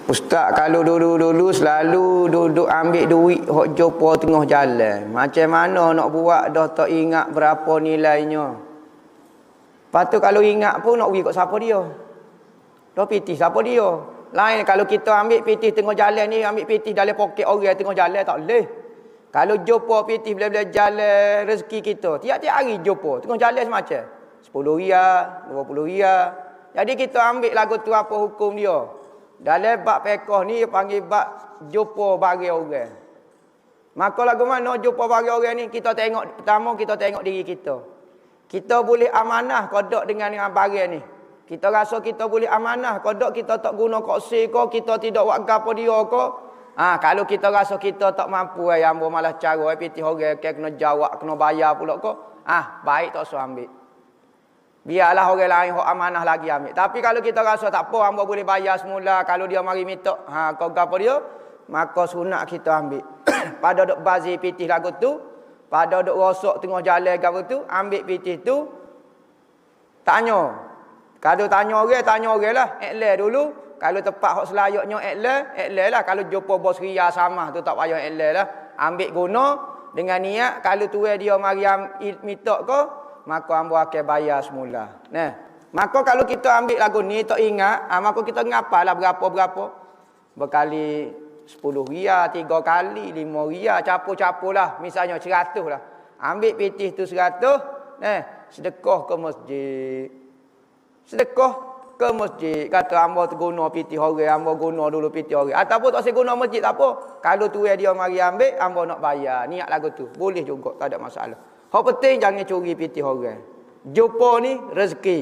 Ustaz kalau dulu-dulu selalu duduk ambil duit hok jumpa tengah jalan. Macam mana nak buat dah tak ingat berapa nilainya. Lepas tu kalau ingat pun nak pergi kat siapa dia? Dah pitih siapa dia? Lain kalau kita ambil pitih tengah jalan ni, ambil pitih dalam poket orang tengah jalan tak boleh. Kalau jumpa pitih bila-bila jalan rezeki kita, tiap-tiap hari jumpa tengah jalan semacam 10 riyal, 20 riyal. Jadi kita ambil lagu tu apa hukum dia? Dalam bab fiqh ni dia panggil bab jumpa bagi orang. Maka lagu mana jumpa bagi orang ni, kita tengok pertama kita tengok diri kita. Kita boleh amanah kodok dengan barang ni. Kita rasa kita boleh amanah kodok kita tak guna koksi ko, kita tidak buat gapo dia ko. Kalau kita rasa kita tak mampu ambo malah cara pitih orang kena jawab, kena bayar pula ko. Baik tak usah ambil. Biarlah orang lain hok amanah lagi ambil. Tapi kalau kita rasa tak apa, hamba boleh bayar semula. Kalau dia mari minta, kau gapo dia, maka sunat kita ambil. Pada dok bazir pitih lagu tu, pada dok rosak tengah jalan gapo tu, ambil pitih tu. Tanya. Kalau tanya orang lah. Iklan dulu. Kalau tepat hok selayaknya iklan lah. Kalau jumpa bos ria sama tu tak payah iklan lah. Ambil guna dengan niat kalau tuai dia mari minta ko, maka hamba akan bayar semula. Nah, maka kalau kita ambil lagu ni tak ingat, maka kita ngapalah berapa-berapa. Berkali 10 riyal, 3 kali 5 riyal, capo-capolah, misalnya 100 lah. Ambil pitih tu 100, sedekah ke masjid. Sedekah ke masjid. Kata hamba guna pitih orang, hamba guna dulu pitih orang. Ataupun tak saya guna masjid tak apa. Kalau tuai dia mari ambil, hamba nak bayar. Niat lagu tu. Boleh juga, tak ada masalah. Hak penting jangan curi pitih orang. Jumpa ni rezeki.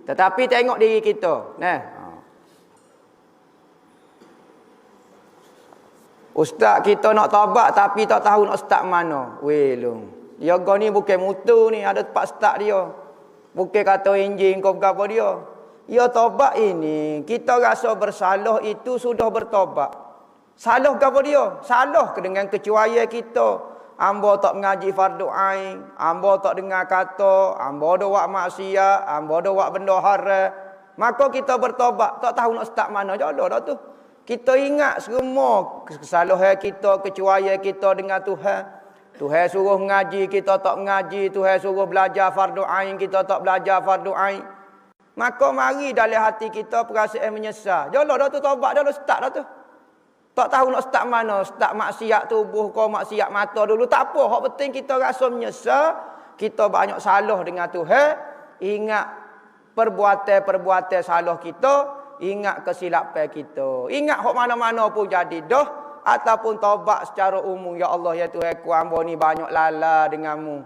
Tetapi tengok diri kita. Ustaz kita nak taubat tapi tak tahu nak start mana. Welung. Yoga ni bukan mutu ni, ada tempat start dia. Bukan kata enjin kau apa dia. Ya taubat ini, kita rasa bersalah itu sudah bertaubat. Salah ke apa dia? Salah dengan kecuaian kita. Hamba tak mengaji fardu ain, hamba tak dengar kata, hamba ada buat maksiat, hamba ada buat benda haram. Maka kita bertobat, tak tahu nak start mana jodoh dah tu. Kita ingat semua kesalahan kita, kecuaian kita dengan Tuhan. Tuhan suruh mengaji, kita tak mengaji. Tuhan suruh belajar fardu ain, kita tak belajar fardu ain. Maka mari dalam hati kita perasaan menyesal. Jodoh dah tu taubat dah start dah tu. Tak tahu nak start mana, start maksiat tubuh kau, maksiat mata dulu. Tak apa, hak penting kita rasa menyesal. Kita banyak salah dengan Tuhan. Ingat perbuatan-perbuatan salah kita. Ingat kesilapan kita. Ingat hak mana-mana pun jadi dah. Ataupun taubat secara umum. Ya Allah, ya Tuhan ku, hamba ni banyak lala denganmu.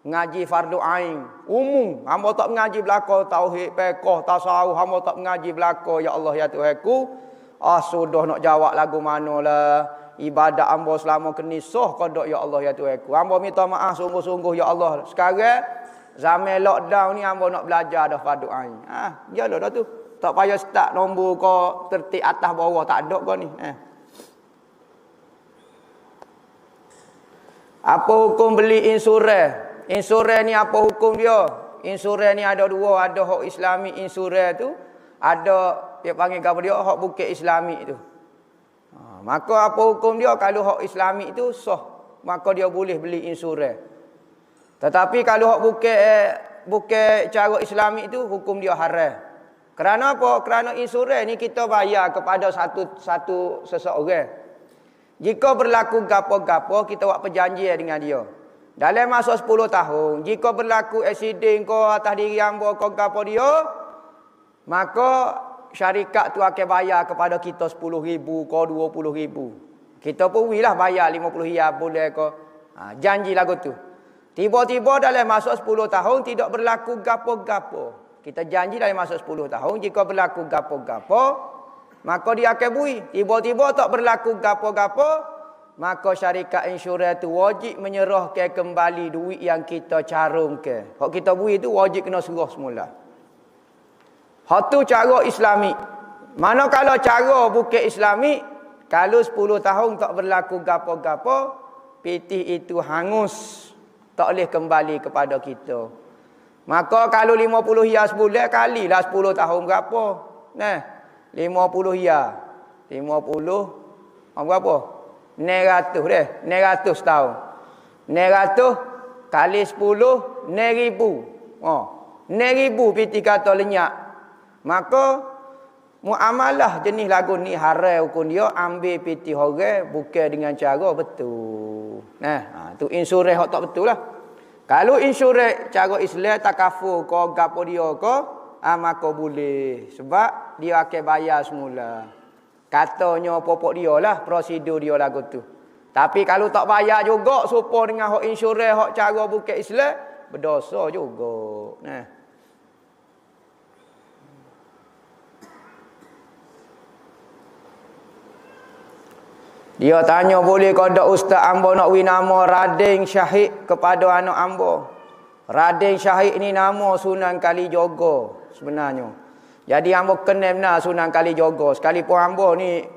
Ngaji fardu ain. Umum. Hamba tak mengaji belaka tauhid, fiqh, tasawuf. Hamba tak mengaji belaka. Ya Allah, ya Tuhan ku. Sudah nak jawab lagu manalah. Ibadat hamba selama kenisah kodok ya Allah ya Tuhanku. Hamba minta maaf sungguh-sungguh ya Allah. Sekarang zaman lockdown ni hamba nak belajar dah fardu ain. Jalah dah tu. Tak payah start nombor kau tertib atas bawah, tak ada kau ni. Apa hukum beli insurans? Insurans ni apa hukum dia? Insurans ni ada dua, ada hak Islami insurans tu, ada dia panggil apa dia hak bukit Islami tu. Maka apa hukum dia? Kalau hak Islami tu sah, maka dia boleh beli insurans. Tetapi kalau hak bukit cara Islami tu hukum dia haram. Kerana apa? Kerana insurans ni kita bayar kepada satu seseorang. Jika berlaku gapo-gapo kita buat perjanjian dengan dia. Dalam masa 10 tahun, jika berlaku aksiden kau atas diri hamba kau gapo dia, maka syarikat tu akan bayar kepada kita 10,000 ke 20,000. Kita pun lah bayar 50 riyal boleh ke. Janji lagu tu. Tiba-tiba dalam masa 10 tahun tidak berlaku gapo-gapo. Kita janji dalam masa 10 tahun jika berlaku gapo-gapo, maka dia akan bui. Tiba-tiba tak berlaku gapo-gapo, maka syarikat insurans tu wajib menyerahkan kembali duit yang kita carungkan. Hak kita bui tu wajib kena serah semula. Hak tu cara Islami. Manakala cara bukit Islami, kalau 10 tahun tak berlaku gapo-gapo, pitih itu hangus, tak boleh kembali kepada kita. Maka kalau 50 riyal sebulan, kalilah 10 tahun berapa? 50 riyal. 50 berapa? 900 deh. 900 tahun. 900 kali 10 9,000. 9,000 piti kata lenyap. Maka muamalah jenis lagu ni haram hukum dia ambil piti orang bukan dengan cara betul. Tu insurans hak tak betul lah. Kalau insurans cara Islam takaful ko gapo dia ko, maka boleh. Sebab dia akan bayar semula. Katanya popok dia lah, prosedur dia lagu tu. Tapi kalau tak bayar juga serupa dengan hak insurans hak cara bukan Islam, berdosa juga. Dia tanya boleh kada ustaz ambo nak wi nama Raden Syahid kepada anak ambo. Raden Syahid ni nama Sunan Kalijogo sebenarnya. Jadi ambo kenal benar Sunan Kalijogo. Sekalipun ambo ni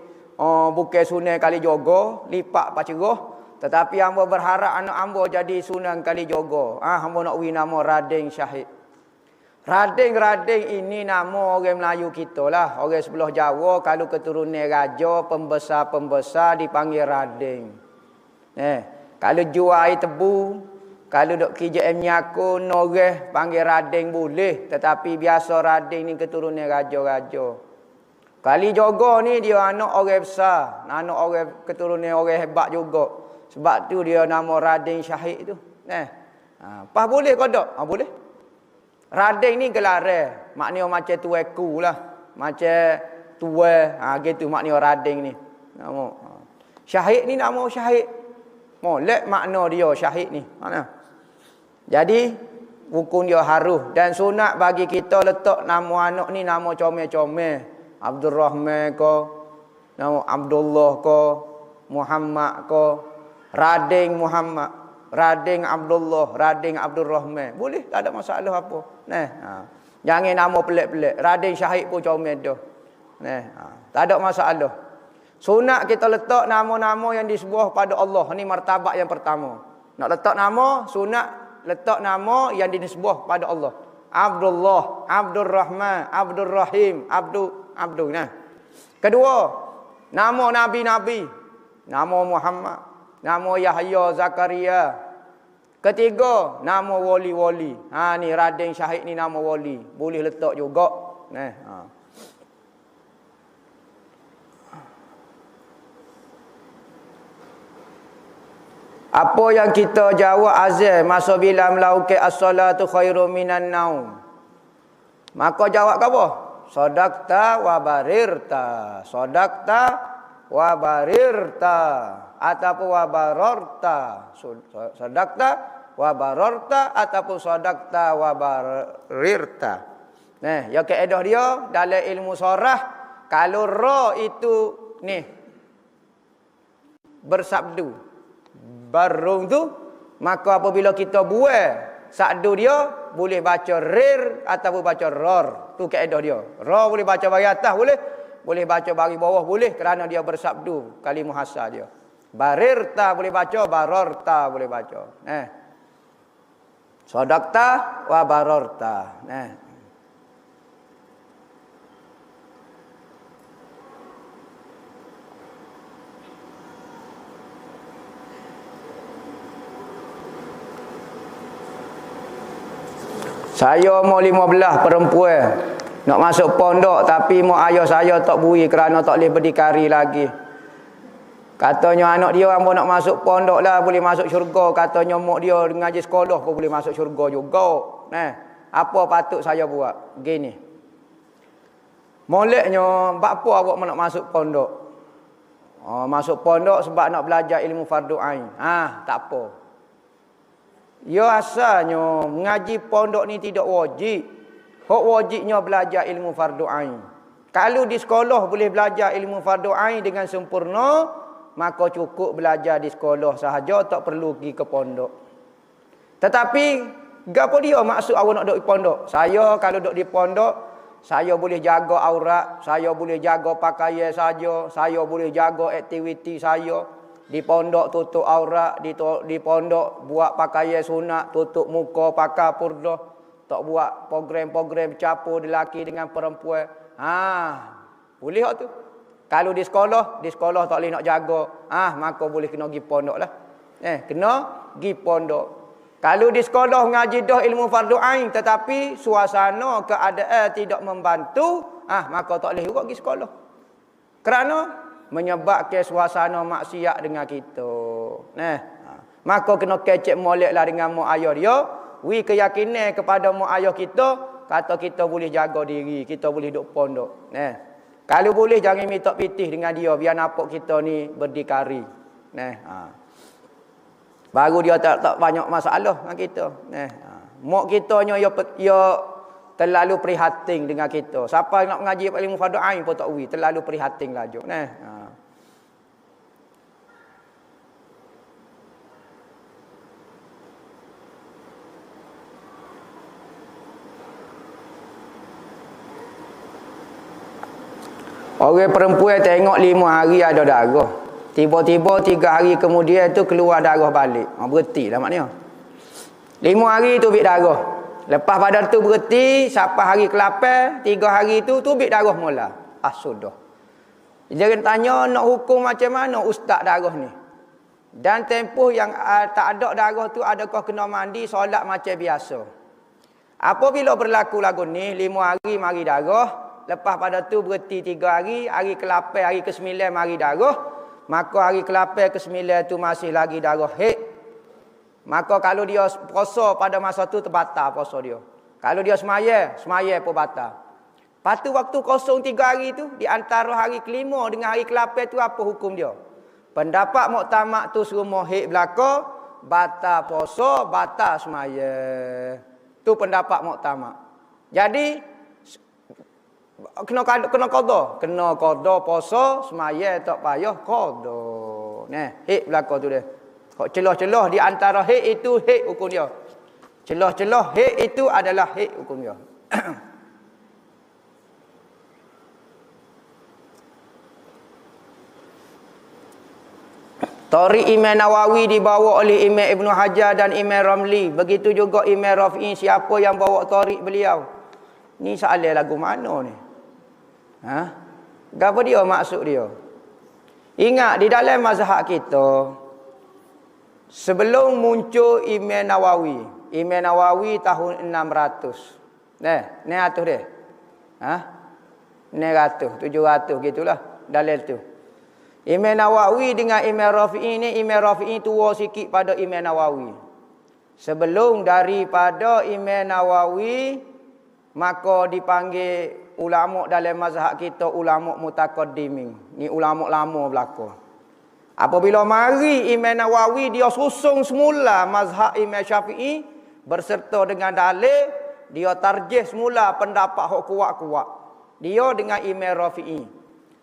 bukan Sunan Kalijogo, lipat paceroh, tetapi ambo berharap anak ambo jadi Sunan Kalijogo. Ambo nak wi nama Raden Syahid. Raden ini nama orang Melayu kita lah. Orang sebelah Jawa kalau keturunan raja, pembesar-pembesar dipanggil Raden. Kalau jual air tebu, kalau dok KJM nyako, noreh panggil Raden boleh. Tetapi biasa Raden ni keturunan raja-raja. Kalijogo ni dia anak orang besar. Anak orang keturunan orang hebat juga. Sebab tu dia nama Raden Syahid tu. Pas boleh ke tak? Boleh. Raden ni gelar maknanya macam tueku lah. Macam tua. Gitu maknanya Raden ni. Nama. Syahid ni nama Syahid. Molek makna dia Syahid ni. Mana? Jadi hukum dia harus. Dan sunat bagi kita letak nama anak ni nama comel-comel. Abdul Rahman ko. Nama Abdullah ko. Muhammad ko. Raden Muhammad. Raden Abdullah, Raden Abdul Rahman. Boleh, tak ada masalah apa. Jangan nama pelik-pelik. Raden Syahid pun comel dah. Tak ada masalah. Sunat kita letak nama-nama yang disebut pada Allah. Ini martabat yang pertama. Nak letak nama, sunat letak nama yang disebut pada Allah. Abdullah, Abdul Rahman, Abdul Rahim, Abdul. Kedua, nama Nabi-Nabi. Nama Muhammad. Nama Yahya Zakaria. Ketiga, nama wali-wali. Ni Raden Syahid ni nama wali. Boleh letak juga. Apa yang kita jawab azan masa bila melauke as-salatu khairum minan naum. Maka jawab apa? Sadaqta wa barirta. Sadaqta wa barirta. Ataupun wa bararta. Sadaqta wa bararta ataupun sadaqta wa barirta. Ya kaedah dia dalam ilmu sarah, kalau ra itu ni bersabdu barung tu, maka apabila kita buat sabdu dia boleh baca rir ataupun baca rar. Tu kaedah dia. Ra boleh baca bagi atas boleh baca bagi bawah boleh kerana dia bersabdu kalimah hasar dia. Barirta boleh baca, bararta boleh baca. Sadaqta wa bararta. Saya mau 15 perempuan nak masuk pondok tapi mak ayah saya tak bui kerana tak boleh berdikari lagi. Katanya anak dia ambo nak masuk pondok lah boleh masuk syurga. Katanya mak dia ngaji sekolah pun boleh masuk syurga juga. Apa patut saya buat? Gini. Moleknya apa awak nak masuk pondok? Masuk pondok sebab nak belajar ilmu fardu ain. Tak apa. Ya asalnya mengaji pondok ni tidak wajib. Hak wajibnya belajar ilmu fardu ain. Kalau di sekolah boleh belajar ilmu fardu ain dengan sempurna, maka cukup belajar di sekolah sahaja, tak perlu pergi ke pondok. Tetapi gapo dia maksud awak nak duduk di pondok? Saya kalau duduk di pondok, saya boleh jaga aurat, saya boleh jaga pakaian saja, saya boleh jaga aktiviti saya. Di pondok tutup aurat, di pondok buat pakaian sunat, tutup muka pakai purdah, tak buat program-program campur lelaki dengan perempuan. Boleh hak tu. Kalau di sekolah tak boleh nak jaga. Maka boleh kena pergi pondok lah. Kena pergi pondok. Kalau di sekolah ngaji dah ilmu fardu ain tetapi suasana keadaan tidak membantu, maka tak boleh juga pergi sekolah. Kerana menyebabkan suasana maksiat dengan kita. Maka kena kecek molek lah dengan mak ayah dia. Wi keyakinan kepada mak ayah kita, kata kita boleh jaga diri, kita boleh duduk pondok. Kalau boleh jangan minta pitih dengan dia biar nampak kita ni berdikari. Baru dia tak banyak masalah dengan kita. Mak kitanya ya terlalu prihatin dengan kita. Siapa nak mengaji ilmu fardu ain pun tak wi, terlalu prihatin lajuk. Orang perempuan tengok 5 hari ada darah. Tiba-tiba 3 hari kemudian tu keluar darah balik. Berhenti lah maknanya. 5 hari tu bit darah. Lepas pada tu berhenti, sampai hari ke-8, 3 hari tu bit darah mula. Sudah. Jangan tanya nak hukum macam mana ustaz darah ni. Dan tempoh yang tak ada darah tu adakah kena mandi solat macam biasa. Apabila berlaku lagu ni 5 hari mari darah, lepas pada tu berhenti 3 hari, hari ke-8, hari ke-9 mari darah. Maka hari ke-8 ke-9 tu masih lagi darah haid. Maka kalau dia puasa pada masa tu terbatal puasa dia. Kalau dia semaya pun batal. Lepas tu waktu kosong 3 hari tu, di antara hari ke-5 dengan hari ke-8 tu apa hukum dia? Pendapat muktamad tu semua haid belaka, batal puasa, batal semaya. Tu pendapat muktamad. Jadi kena qada puasa semaya tak payah qada. Haid belaka tu dia. Kok celah-celah di antara haid itu haid hukum dia. Celah-celah haid itu adalah haid hukum dia. Tariq Imam Nawawi dibawa oleh Imam Ibn Hajar dan Imam Ramli. Begitu juga Imam Rafi'i. Siapa yang bawa tariq beliau? Ni soalan lagu mana ni? Apa dia maksud dia? Ingat di dalam mazhab kita, sebelum muncul Imam Nawawi tahun 600. Ni atus dia. 900, 700 gitulah dalil tu. Imam Nawawi dengan Imam Rafi'i ni, Imam Rafi'i tua sikit pada Imam Nawawi. Sebelum daripada Imam Nawawi, maka dipanggil ulama dalam mazhab kita ulama mutaqaddimin. Ni ulama lama belaka. Apabila mari Imam Nawawi, dia susung semula mazhab Imam Syafi'i berserta dengan dalil, dia tarjih semula pendapat hak kuat-kuat. Dia dengan Imam Rafi'i.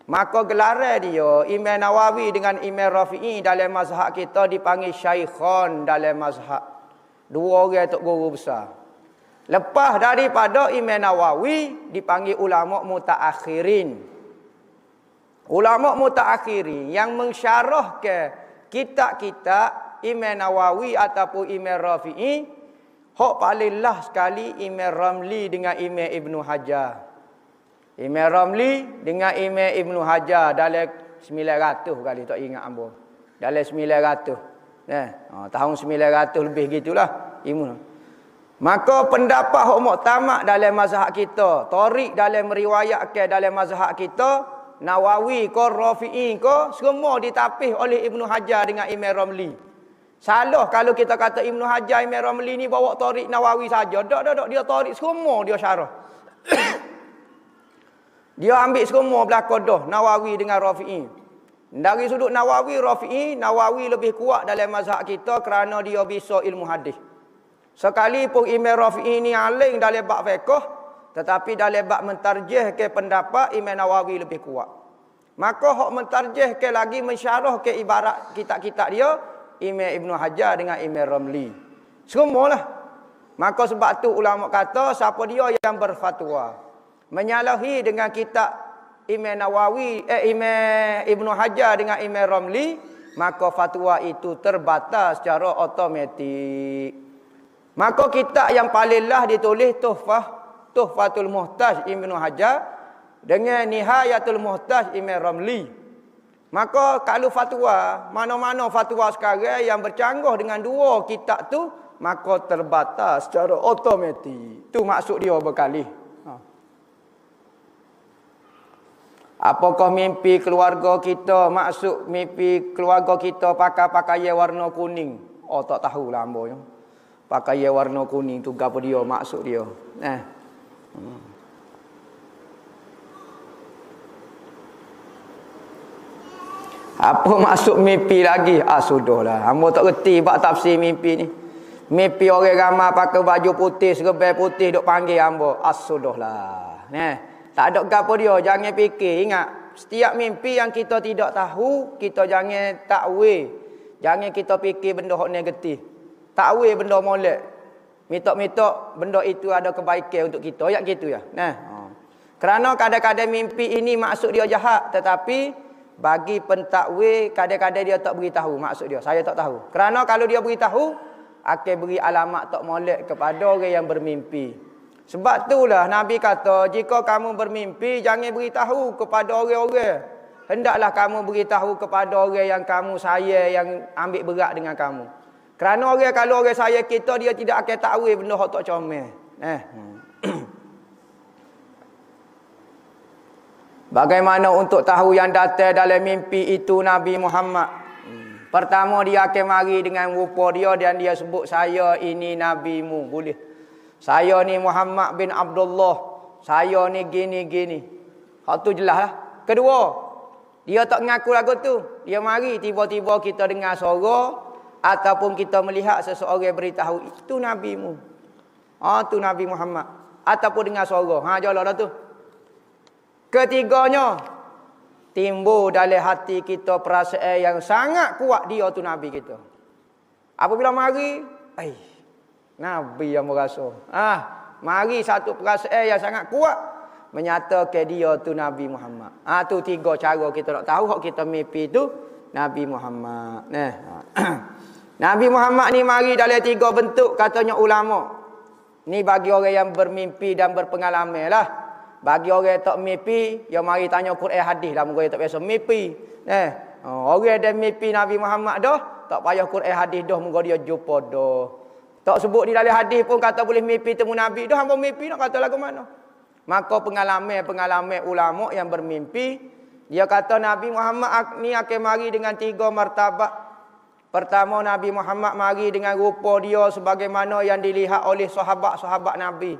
Maka gelaran dia Imam Nawawi dengan Imam Rafi'i dalam mazhab kita dipanggil syaikhan dalam mazhab. Dua orang tok guru besar. Lepas daripada Imam Nawawi dipanggil ulama mutaakhirin. Ulama mutaakhirin yang mensyarahkan kitab-kitab Imam Nawawi ataupun Imam Rafi'i, hak paling last sekali Imam Ramli dengan Imam Ibn Hajar. Imam Ramli dengan Imam Ibn Hajar dalam 900 kali tak ingat ambo. Dalam 900. Tahun 900 lebih gitulah ilmu. Maka pendapat hak muktamad dalam mazhab kita, tariq dalam meriwayatkan dalam mazhab kita, Nawawi ke Rafi'i ke, semua ditapih oleh Ibn Hajar dengan Imam Ramli. Salah kalau kita kata Ibn Hajar, Imam Ramli ni bawa tariq Nawawi saja. Tak, dia tariq semua dia syarah. Dia ambil semua belakang dah Nawawi dengan Rafi'i. Dari sudut Nawawi, Rafi'i, Nawawi lebih kuat dalam mazhab kita kerana dia bisa ilmu hadis. Sekalipun Imam Rafi'i ni alim dalam bab fiqh, tetapi dalam bab mentarjih ke pendapat Imam Nawawi lebih kuat. Maka hak mentarjih ke lagi mensyarah ke ibarat kitab-kitab dia Imam Ibn Hajar dengan Imam Ramli. Semualah. Maka sebab tu ulama kata siapa dia yang berfatwa menyalahi dengan kitab Imam Nawawi, Imam Ibn Hajar dengan Imam Ramli, maka fatwa itu terbatal secara automatik. Maka kitab yang paling lah ditulis Tuhfatul Muhtaj Ibn Hajar, dengan Nihayatul Muhtaj Imam Ramli. Maka kalau fatwa, mana-mana fatwa sekarang yang bercanggah dengan dua kitab tu, maka terbatas secara automatik. Tu maksud dia berkali. Apakah mimpi keluarga kita, maksud mimpi keluarga kita pakai pakaian warna kuning? Oh, tak tahulah hamba ni. Pakaian warna kuning tu gapo dia, maksud dia. Apa maksud mimpi lagi? Sudahlah. Hamba tak reti bab tafsir mimpi ni. Mimpi orang ramai pakai baju putih, serba putih duk panggil hamba. Sudahlah. Tak ada gapo dia, jangan fikir. Ingat, setiap mimpi yang kita tidak tahu, kita jangan takwil. Jangan kita fikir benda hak negatif. Takwil benda molek. Minta-minta benda itu ada kebaikan untuk kita. Ya gitu ya. Kerana kadang-kadang mimpi ini maksud dia jahat, tetapi bagi pentakwil kadang-kadang dia tak beritahu maksud dia. Saya tak tahu. Kerana kalau dia beritahu, akan beri alamat tak molek kepada orang yang bermimpi. Sebab itulah Nabi kata, jika kamu bermimpi, jangan beritahu kepada orang-orang. Hendaklah kamu beritahu kepada orang yang kamu sayang, yang ambil berat dengan kamu. Kerana kalau orang sayang kita, dia tidak akan takwil benda hak tak comel. Bagaimana untuk tahu yang datang dalam mimpi itu Nabi Muhammad? Pertama, dia akan mari dengan rupa dia dan dia sebut, saya ini nabimu. Boleh. Saya ni Muhammad bin Abdullah. Saya ni gini-gini. Hak tu jelas lah. Kedua, dia tak mengaku lagu tu. Dia mari tiba-tiba kita dengar suara ataupun kita melihat seseorang beritahu, itu nabimu. Tu Nabi Muhammad. Ataupun dengar suara. Jalan dah tu. Ketiganya, timbul dalam hati kita perasaan yang sangat kuat dia tu Nabi kita. Apabila mari, Nabi yang merasa. Mari satu perasaan yang sangat kuat menyatakan dia tu Nabi Muhammad. Tu tiga cara kita nak tahu hak kita mimpi tu Nabi Muhammad. Nabi Muhammad ni mari dalam tiga bentuk katanya ulama. Ni bagi orang yang bermimpi dan berpengalaman lah. Bagi orang yang tak mimpi, dia mari tanya Quran hadis lah. Orang yang tak biasa mimpi. Orang yang mimpi Nabi Muhammad dah, tak payah Quran hadis dah, moga dia jumpa dah. Tak sebut di dalam hadis pun kata boleh mimpi temu Nabi. Dah hamba mimpi nak kata lagu mana. Maka pengalaman ulama yang bermimpi, dia kata Nabi Muhammad ni akan mari dengan tiga martabat. Pertama, Nabi Muhammad mari dengan rupa dia sebagaimana yang dilihat oleh sahabat-sahabat Nabi.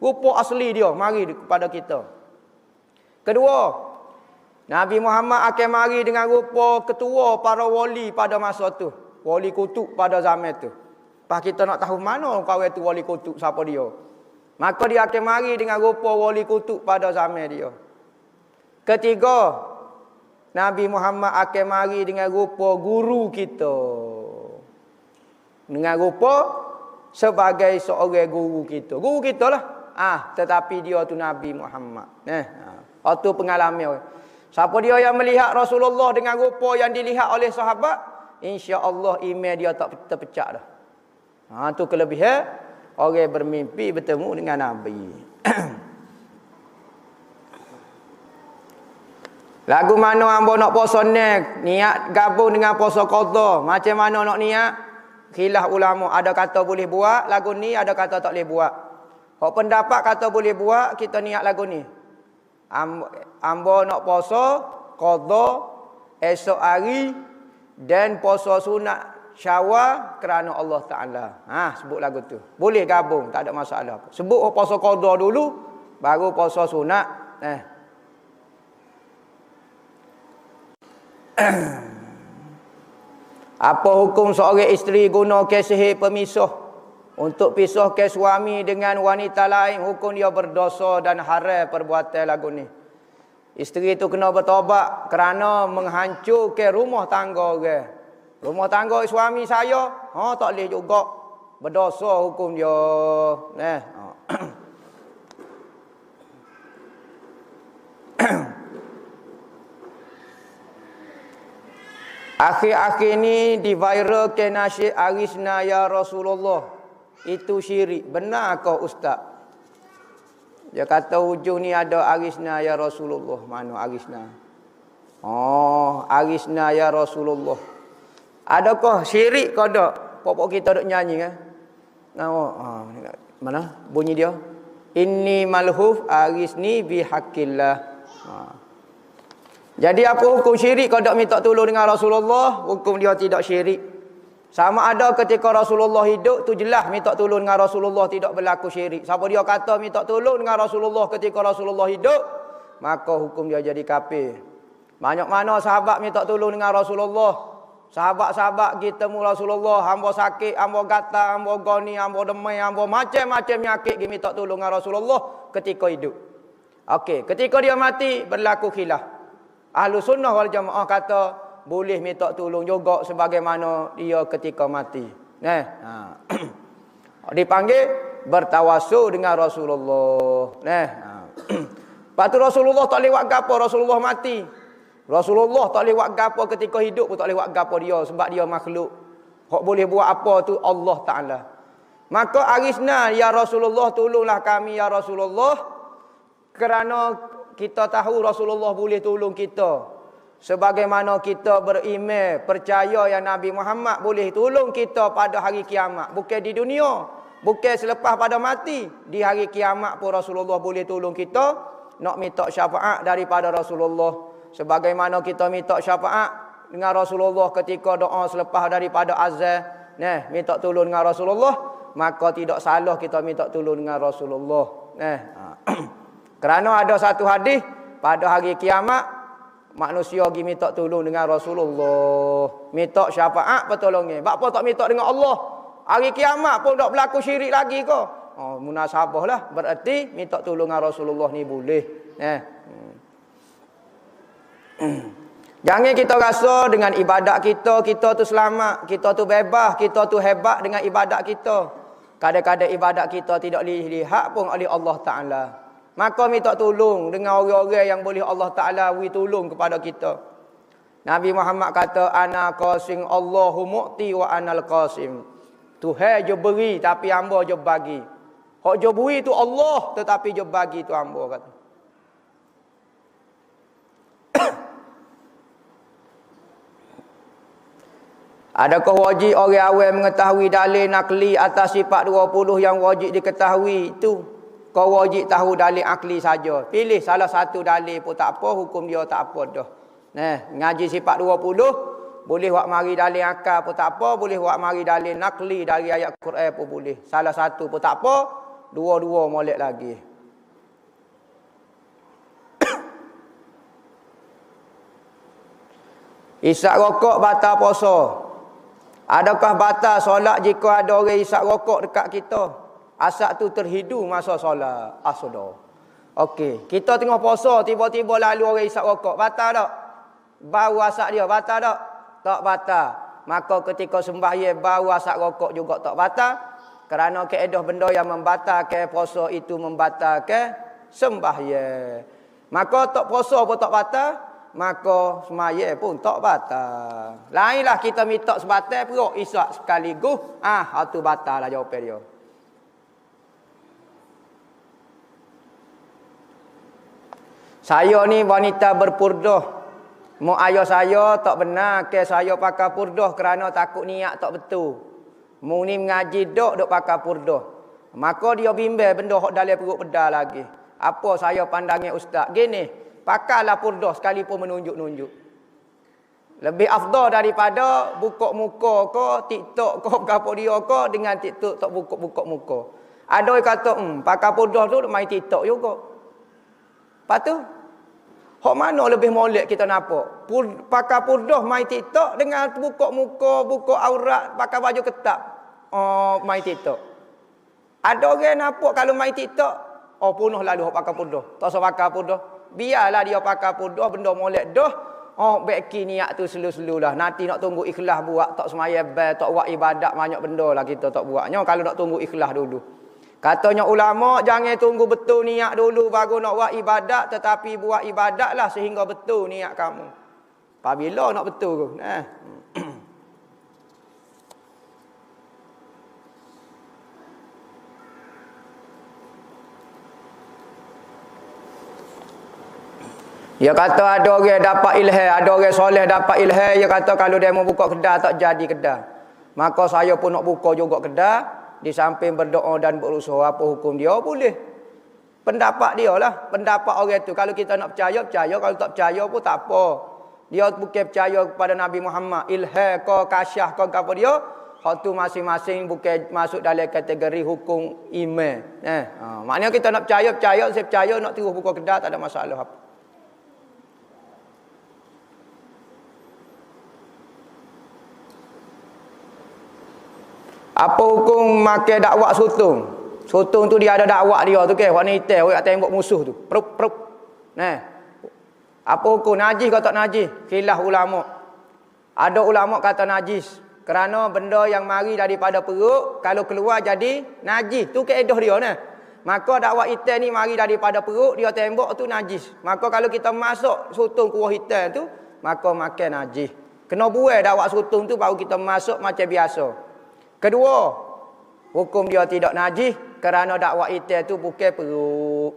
Rupa asli dia mari kepada kita. Kedua, Nabi Muhammad akan mari dengan rupa ketua para wali pada masa tu. Wali kutub pada zaman tu. Pas kita nak tahu mana kawan tu wali kutub, siapa dia. Maka dia akan mari dengan rupa wali kutub pada zaman dia. Ketiga, Nabi Muhammad akan mari dengan rupa guru kita. Dengan rupa sebagai seorang guru kita. Guru kita lah. Tetapi dia tu Nabi Muhammad. Itu pengalaman. Siapa dia yang melihat Rasulullah dengan rupa yang dilihat oleh sahabat, insya-Allah iman dia tak terpecah dah. Itu kelebihan orang bermimpi bertemu dengan Nabi. Lagu mana hamba nak puasa niat gabung dengan puasa qada. Macam mana nak niat? Khilaf ulama. Ada kata boleh buat lagu ni, ada kata tak boleh buat. Hak pendapat kata boleh buat, kita niat lagu ni. Hamba nak puasa qada esok hari dan puasa sunat Syawal kerana Allah Taala. Sebut lagu tu. Boleh gabung, tak ada masalah. Sebut puasa qada dulu, baru puasa sunat. Apa hukum seorang isteri guna kes sihir pemisah untuk pisah ke suami dengan wanita lain? Hukum dia berdosa dan haram perbuatan lagu ni. Isteri itu kena bertaubat kerana menghancurkan rumah tangga orang. Rumah tangga suami saya, tak boleh juga. Berdosa hukum dia. Akhir-akhir ni diviralkan nasyid Arisna ya Rasulullah. Itu syirik. Benarkah ustaz? Dia kata hujung ni ada arisna ya Rasulullah. Mana arisna? Oh, arisna ya Rasulullah. Adakah syirik ke tak? Pokok kita duk nyanyi kan? Mana bunyi dia? Inni malhuf arisni bihaqqillah. Jadi apa hukum syirik kalau tak minta tolong dengan Rasulullah? Hukum dia tidak syirik. Sama ada ketika Rasulullah hidup tu jelas minta tolong dengan Rasulullah tidak berlaku syirik. Siapa dia kata minta tolong dengan Rasulullah ketika Rasulullah hidup, maka hukum dia jadi kafir. Banyak mana sahabat minta tolong dengan Rasulullah. Sahabat-sahabat kita mu Rasulullah, hamba sakit, hamba gatal, hamba goni, hamba demam, hamba macam-macam penyakit dia minta tolong dengan Rasulullah ketika hidup. Okey, ketika dia mati berlaku khilaf. Ahlus sunnah wal jamaah kata boleh minta tolong juga sebagaimana dia ketika mati. Dipanggil bertawassul dengan Rasulullah. Lepas tu Rasulullah tak lewat gapo Rasulullah mati. Rasulullah tak boleh buat gapo ketika hidup pun tak boleh buat gapo dia sebab dia makhluk. Hak boleh buat apa tu Allah Taala. Maka arisna ya Rasulullah tolonglah kami ya Rasulullah kerana kita tahu Rasulullah boleh tolong kita. Sebagaimana kita beriman percaya yang Nabi Muhammad boleh tolong kita pada hari kiamat, bukan di dunia, bukan selepas pada mati, di hari kiamat pun Rasulullah boleh tolong kita. Nak minta syafaat daripada Rasulullah. Sebagaimana kita minta syafaat dengan Rasulullah ketika doa selepas daripada azan, minta tolong dengan Rasulullah, maka tidak salah kita minta tolong dengan Rasulullah. Kerana ada satu hadis pada hari kiamat manusia pergi minta tolong dengan Rasulullah, minta syafaat pertolongan. Apa tak minta dengan Allah? Hari kiamat pun tak berlaku syirik lagi ke? Munasabahlah, berarti minta tolong dengan Rasulullah ni boleh. Jangan kita rasa dengan ibadat kita, kita tu selamat, kita tu bebas, kita tu hebat dengan ibadat kita. Kadang-kadang ibadat kita tidak dilihat pun oleh Allah Ta'ala. Maka minta tolong dengan orang-orang yang boleh Allah Ta'ala beri tolong kepada kita. Nabi Muhammad kata, Ana qasim Allahu mu'ti wa anal qasim. Tuhan je beri tapi hamba je bagi. Hak je beri tu Allah tetapi je bagi tu hamba kata. Adakah wajib orang awam mengetahui dalil nakli atas sifat 20 yang wajib diketahui itu? Kau wajib tahu dalil akli saja. Pilih salah satu dalil pun tak apa, hukum dia tak apa dah. Ngaji sifat 20, boleh buat mari dalil akal pun tak apa, boleh buat mari dalil nakli dari ayat Quran pun boleh. Salah satu pun tak apa, dua-dua molek lagi. Isap rokok batal puasa. Adakah batal solat jika ada orang isap rokok dekat kita? Asap tu terhidu masa solat. Sudah. Okey, kita tengah puasa tiba-tiba lalu orang isap rokok. Batal tak? Bau asap dia batal tak? Tak batal. Maka ketika sembahyang bau asap rokok juga tak batal. Kerana kaedah benda yang membatalkan puasa itu membatalkan sembahyang. Maka tak puasa pun tak batal. Maka semaya pun tak batal. Lainlah kita minta sebatal perut isyak sekaligus, tu batal lah jawapan dia. Saya ni wanita berpurdah. Mak ayah saya tak benar ke saya pakai purdah kerana takut niat tak betul. Mu ni mengaji dok pakai purdah. Maka dia bimbang benda hok dalam perut pedal lagi. Apa saya pandangnya ustaz? Gini, pakailah purdah sekalipun menunjuk-nunjuk. Lebih afdal daripada buka muka ke, TikTok ke, apa dia ke, dengan TikTok tak buka muka. Ada yang kata, pakai purdah tu main TikTok juga. Lepas tu, hak mana lebih molek kita nampak? Pakai purdah main TikTok dengan buka muka, buka aurat, pakai baju ketat. Main TikTok. Ada orang nampak kalau main TikTok, punuh lalu hak pakai purdah. Tak usah pakai purdah. Biarlah dia pakai purdah, benda molek dah. Baiki niat tu selu-selu lah. Nanti nak tunggu ikhlas buat, tak semayang bel, tak buat ibadat, banyak benda lah kita tak buatnya. Kalau nak tunggu ikhlas dulu. Katanya ulama, jangan tunggu betul niat dulu baru nak buat ibadat. Tetapi buat ibadat lah sehingga betul niat kamu. Apabila nak betul tu. Dia kata ada orang dapat ilham, ada orang soleh dapat ilham, dia kata kalau dia mau buka kedai tak jadi kedai. Maka saya pun nak buka juga kedai, di samping berdoa dan berusaha. Apa hukum dia? Boleh. Pendapat dia lah, pendapat orang tu. Kalau kita nak percaya, percaya. Kalau tak percaya pun tak apa. Dia bukan percaya kepada Nabi Muhammad. Ilham ke kasyah ke apa dia? Hak tu masing-masing bukan masuk dalam kategori hukum iman. Maknanya kita nak percaya, percaya. Saya percaya nak terus buka kedai, tak ada masalah apa. Apa hukum makan dakwak sotong? Sotong tu dia ada dakwak dia tu ke, warna hitam, orang tembok musuh tu. Prup. Apa hukum najis ke tak najis? Khilaf ulama. Ada ulama kata najis. Kerana benda yang mari daripada perut, kalau keluar jadi najis. Tu kaedah dia nah. Maka dakwak hitam ni mari daripada perut, dia tembok tu najis. Maka kalau kita masuk sotong kuah hitam tu, maka makan najis. Kena buai dakwak sotong tu baru kita masuk macam biasa. Kedua, hukum dia tidak najis kerana dakwak hitam tu bukan perut.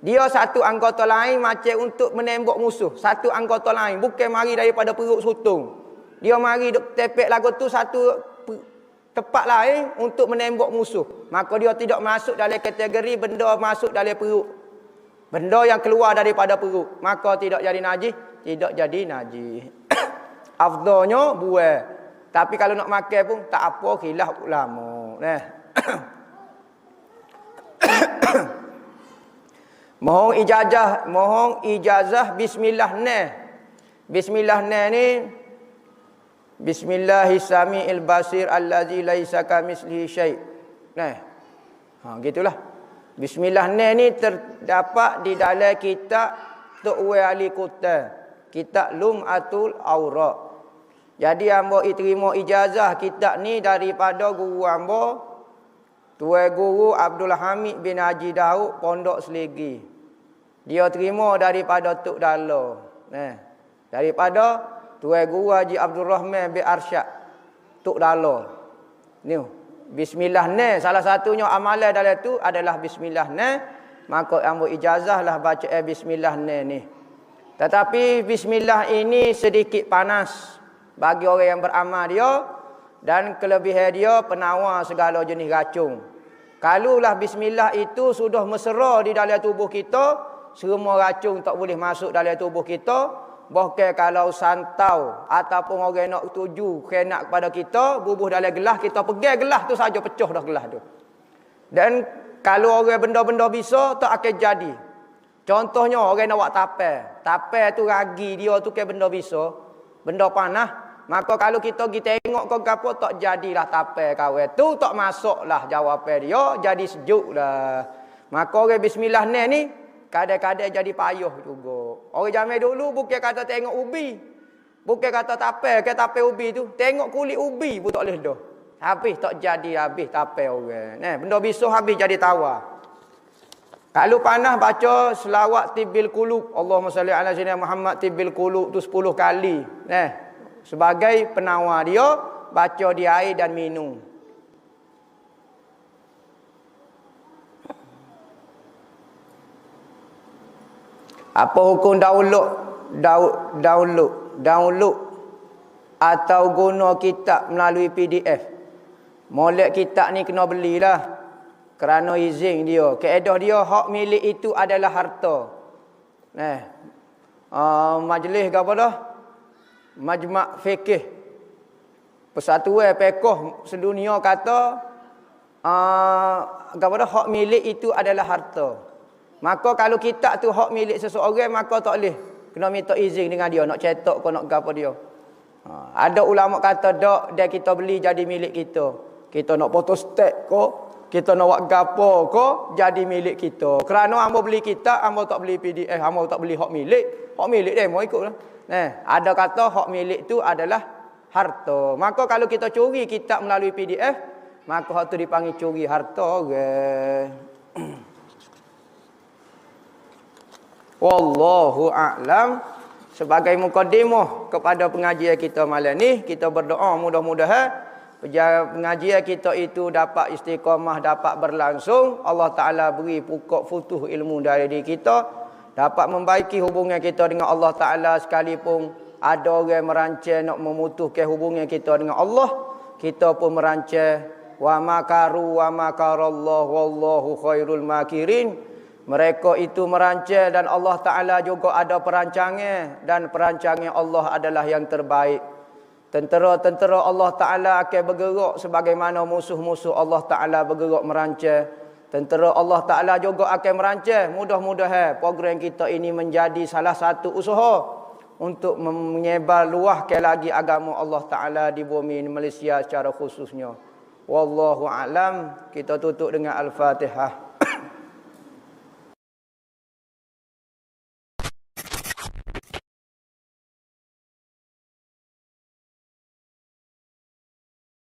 Dia satu anggota lain macam untuk menembak musuh. Satu anggota lain bukan mari daripada perut sotong. Dia mari tepek lagu tu satu tempat lain untuk menembak musuh. Maka dia tidak masuk dalam kategori benda masuk dalam perut. Benda yang keluar daripada perut. Maka tidak jadi najis. Tidak jadi najis. Afdalnya buah. Tapi kalau nak makan pun tak apa, khilaf ulama. Mohon ijazah bismillah Bismillah ni Bismillahis-sami'il basir allazi laisa kamitslihi syai'. Gitulah. Bismillah ni terdapat di dalam kitab Tu'wi Ali Kuta. Kitab Lum'atul Awra. Jadi hamba terima ijazah kitab ni daripada guru hamba Tuan Guru Abdul Hamid bin Haji Daud Pondok Seligi. Dia terima daripada Tok Dalo. Daripada Tuan Guru Haji Abdul Rahman bin Arsyad Tok Dalo. Ni bismillah ni salah satunya amalan dalam tu adalah bismillah ni. Maka hamba ijazahlah baca bismillah ni. Tetapi bismillah ini sedikit panas bagi orang yang beramal dia, dan kelebihan dia penawar segala jenis racun. Kalaulah bismillah itu sudah mesra di dalam tubuh kita, semua racun tak boleh masuk dalam tubuh kita. Bahkan kalau santau ataupun orang nak tuju kena kepada kita, bubuh dalam gelas, kita pegang gelas tu saja pecah dah gelas tu. Dan kalau orang benda-benda bisa tak akan jadi. Contohnya orang nak buat tapel. Tapel tu ragi dia tu ke benda bisa, benda panah. Maka kalau kita pergi tengok ke apa tak jadilah tapel kawan tu, tak masuklah jawapan dia, jadi sejuklah. Maka orang bismillah ni kadang-kadang jadi payah juga. Orang zaman dulu bukan kata tengok ubi, bukan kata tapel ke tapel ubi tu, tengok kulit ubi pun tak boleh dah. Habis tak jadi habis tapel orang. Benda bisa habis jadi tawar. Kalau panah baca selawat tibbil qulub, Allahumma salli ala sayyidina Muhammad tibbil qulub tu 10 kali. Sebagai penawar dia, baca di air dan minum. Apa hukum download atau guna kitab melalui PDF? Molek kitab ni kena belilah kerana izin dia. Kaedah dia hak milik itu adalah harta. Majlis ke apa dah? Majma' fikih Persatuan Fiqh sedunia kata kepada hak milik itu adalah harta. Maka kalau kitab tu hak milik seseorang, maka tak boleh kena minta izin dengan dia nak cetak ke nak gapo dia. Ada ulama kata dak dia kita beli jadi milik kita. Kita nak photostat ke, kita nak buat gapo ke jadi milik kita. Kerana hamba beli kitab, hamba tak beli PDF, hamba tak beli hak milik. Hak milik dia mau ikutlah. Ada kata hak milik tu adalah harta. Maka kalau kita curi kitab melalui PDF, maka hak tu dipanggil curi harta. Wallahu a'lam. Sebagai mukadimah kepada pengajian kita malam ni, kita berdoa mudah-mudahan pengajian kita itu dapat istiqamah, dapat berlangsung. Allah Ta'ala beri pokok futuh ilmu dari diri kita. dapat membaiki hubungan kita dengan Allah Ta'ala, sekalipun ada orang merancang nak memutuskan hubungan kita dengan Allah, kita pun merancang. Wa makaru wa makarallahu wallahu khairul makirin. Mereka itu merancang dan Allah Ta'ala juga ada perancangan, dan perancangan Allah adalah yang terbaik. Tentera-tentera Allah Ta'ala akan bergerak sebagaimana musuh-musuh Allah Ta'ala bergerak merancang. Tentera Allah Ta'ala juga akan merancang. Mudah-mudahan program kita ini menjadi salah satu usaha untuk menyebar luahkan lagi agama Allah Ta'ala di bumi Malaysia secara khususnya. Wallahu a'lam. Kita tutup dengan Al-Fatihah.